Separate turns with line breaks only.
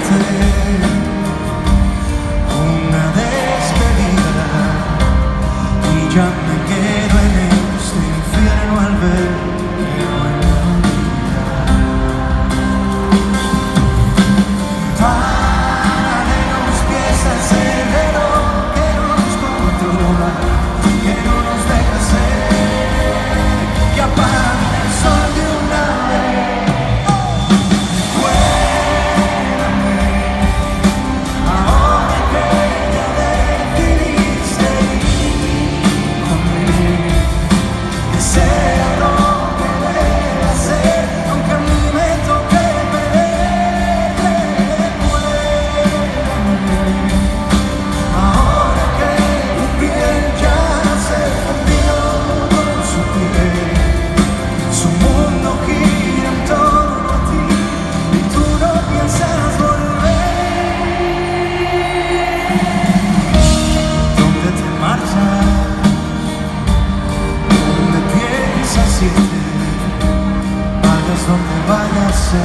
darte una despedida y ya me quedo en este infierno al ver que no hay vida. Para de los pies al sendero que nos controla, que no nos deja ser, que apaga el sol de una vez. Cuéntame, ahora que ya decidiste ir conmigo, que sea lo que deba ser, aunque a mí me toque perderte. Cuéntame, ahora que tu piel ya se fundió con su piel, su mundo gira en torno a ti y tú no piensas volver. ¿Dónde te marchas? ¿Dónde piensas irte? Vayas donde vayas, sé